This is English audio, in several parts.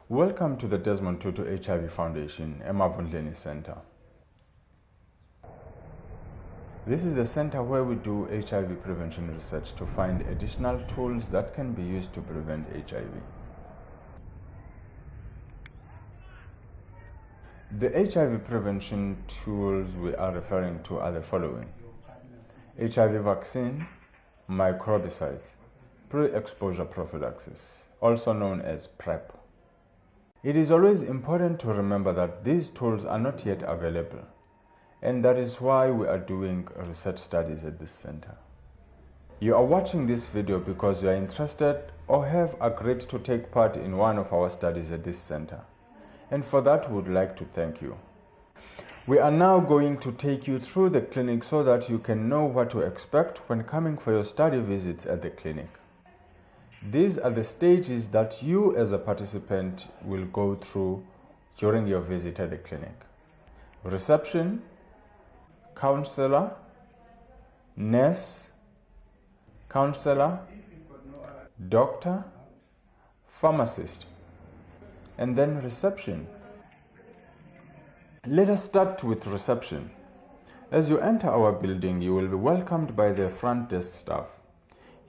Welcome to the Desmond Tutu HIV Foundation, Emavundleni Center. This is the center where we do HIV prevention research to find additional tools that can be used to prevent HIV. The HIV prevention tools we are referring to are the following: HIV vaccine, microbicides, pre-exposure prophylaxis, also known as PrEP. It is always important to remember that these tools are not yet available, and that is why we are doing research studies at this center. You are watching this video because you are interested or have agreed to take part in one of our studies at this center, and for that we would like to thank you. We are now going to take you through the clinic so that you can know what to expect when coming for your study visits at the clinic. These are the stages that you as a participant will go through during your visit at the clinic: reception, counselor, nurse, counselor, doctor, pharmacist, and then reception. Let us start with reception. As you enter our building, you will be welcomed by the front desk staff.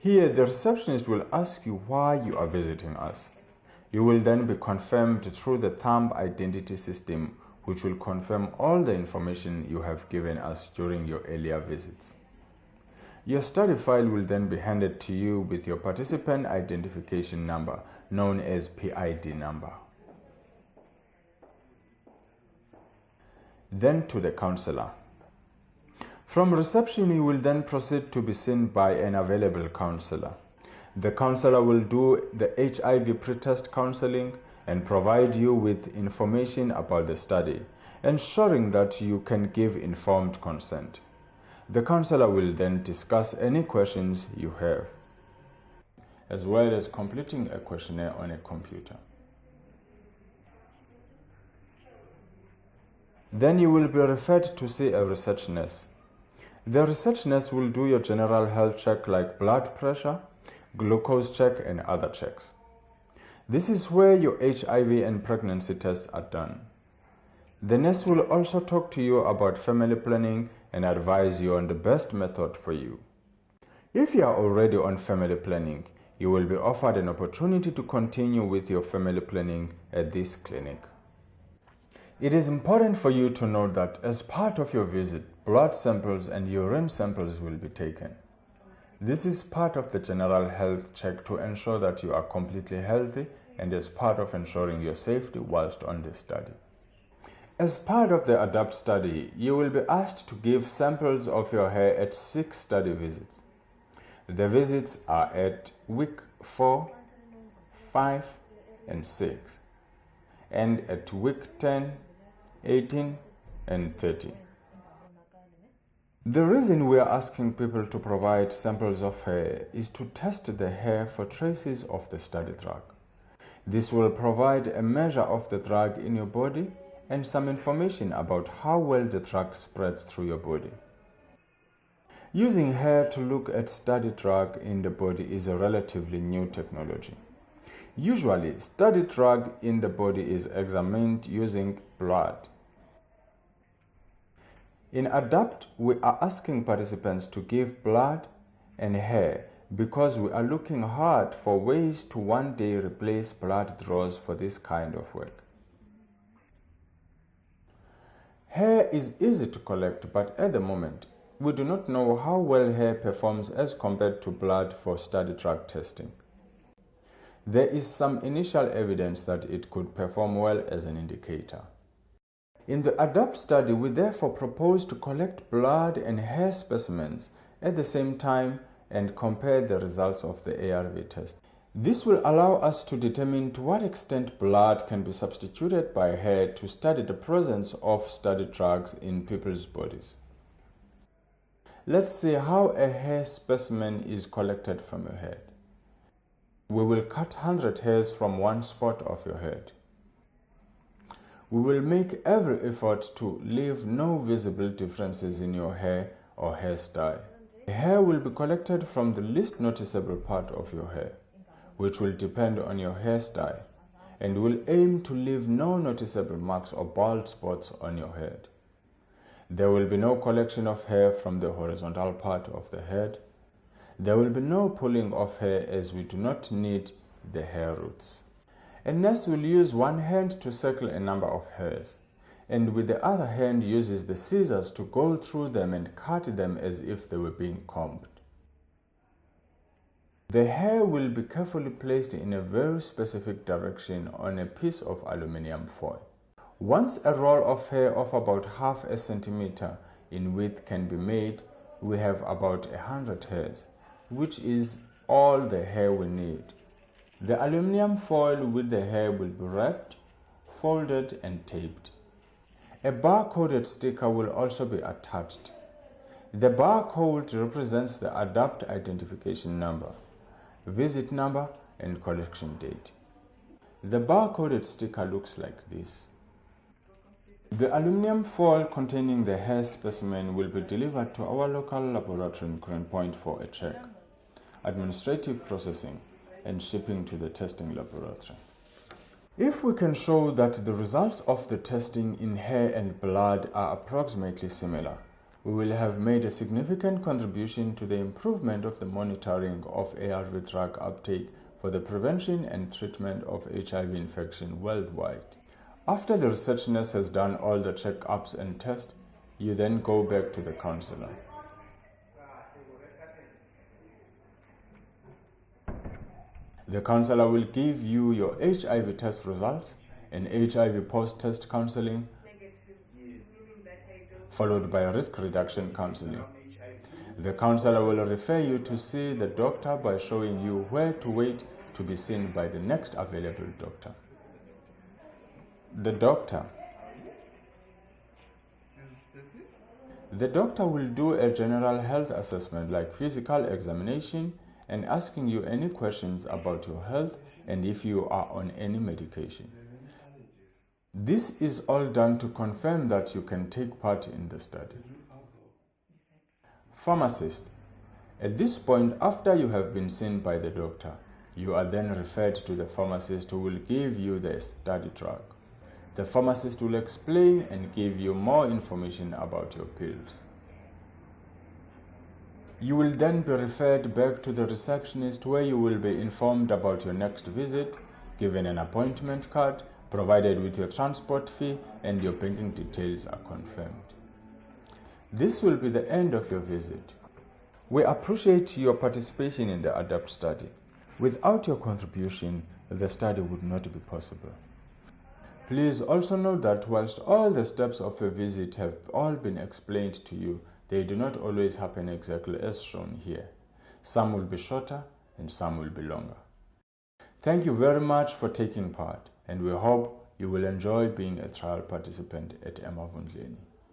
Here, the receptionist will ask you why you are visiting us. You will then be confirmed through the thumb identity system, which will confirm all the information you have given us during your earlier visits. Your study file will then be handed to you with your participant identification number, known as PID number. Then to the counselor. From reception, you will then proceed to be seen by an available counselor. The counselor will do the HIV pre-test counseling and provide you with information about the study, ensuring that you can give informed consent. The counselor will then discuss any questions you have, as well as completing a questionnaire on a computer. Then you will be referred to see a research nurse. The research nurse will do your general health check like blood pressure, glucose check, and other checks. This is where your HIV and pregnancy tests are done. The nurse will also talk to you about family planning and advise you on the best method for you. If you are already on family planning, you will be offered an opportunity to continue with your family planning at this clinic. It is important for you to know that as part of your visit, blood samples and urine samples will be taken. This is part of the general health check to ensure that you are completely healthy and as part of ensuring your safety whilst on the study. As part of the ADAPT study, you will be asked to give samples of your hair at 6 study visits. The visits are at week 4, 5, and 6, and at week 10, 18, and 30. The reason we are asking people to provide samples of hair is to test the hair for traces of the study drug. This will provide a measure of the drug in your body and some information about how well the drug spreads through your body. Using hair to look at study drug in the body is a relatively new technology. Usually, study drug in the body is examined using blood. In ADAPT, we are asking participants to give blood and hair because we are looking hard for ways to one day replace blood draws for this kind of work. Hair is easy to collect, but at the moment, we do not know how well hair performs as compared to blood for study drug testing. There is some initial evidence that it could perform well as an indicator. In the ADAPT study, we therefore propose to collect blood and hair specimens at the same time and compare the results of the ARV test. This will allow us to determine to what extent blood can be substituted by hair to study the presence of study drugs in people's bodies. Let's see how a hair specimen is collected from your head. We will cut 100 hairs from one spot of your head. We will make every effort to leave no visible differences in your hair or hairstyle. The hair will be collected from the least noticeable part of your hair, which will depend on your hairstyle, and will aim to leave no noticeable marks or bald spots on your head. There will be no collection of hair from the horizontal part of the head. There will be no pulling of hair, as we do not need the hair roots. A nurse will use one hand to circle a number of hairs, and with the other hand uses the scissors to go through them and cut them as if they were being combed. The hair will be carefully placed in a very specific direction on a piece of aluminum foil. Once a roll of hair of about half a centimeter in width can be made, we have about 100 hairs, which is all the hair we need. The aluminum foil with the hair will be wrapped, folded and taped. A barcoded sticker will also be attached. The barcode represents the ADAPT identification number, visit number and collection date. The barcoded sticker looks like this. The aluminum foil containing the hair specimen will be delivered to our local laboratory in Crown Point for a check, administrative processing, and shipping to the testing laboratory. If we can show that the results of the testing in hair and blood are approximately similar, we will have made a significant contribution to the improvement of the monitoring of ARV drug uptake for the prevention and treatment of HIV infection worldwide. After the research nurse has done all the check-ups and tests, you then go back to the counselor. The counselor will give you your HIV test results and HIV post-test counseling, followed by risk reduction counseling. The counselor will refer you to see the doctor by showing you where to wait to be seen by the next available doctor. The doctor will do a general health assessment like physical examination and asking you any questions about your health and if you are on any medication. This is all done to confirm that you can take part in the study. Pharmacist. At this point, after you have been seen by the doctor, you are then referred to the pharmacist who will give you the study drug. The pharmacist will explain and give you more information about your pills. You will then be referred back to the receptionist where you will be informed about your next visit, given an appointment card, provided with your transport fee, and your banking details are confirmed. This will be the end of your visit. We appreciate your participation in the ADAPT study. Without your contribution, the study would not be possible. Please also note that whilst all the steps of a visit have all been explained to you, they do not always happen exactly as shown here. Some will be shorter and some will be longer. Thank you very much for taking part, and we hope you will enjoy being a trial participant at Emavundleni.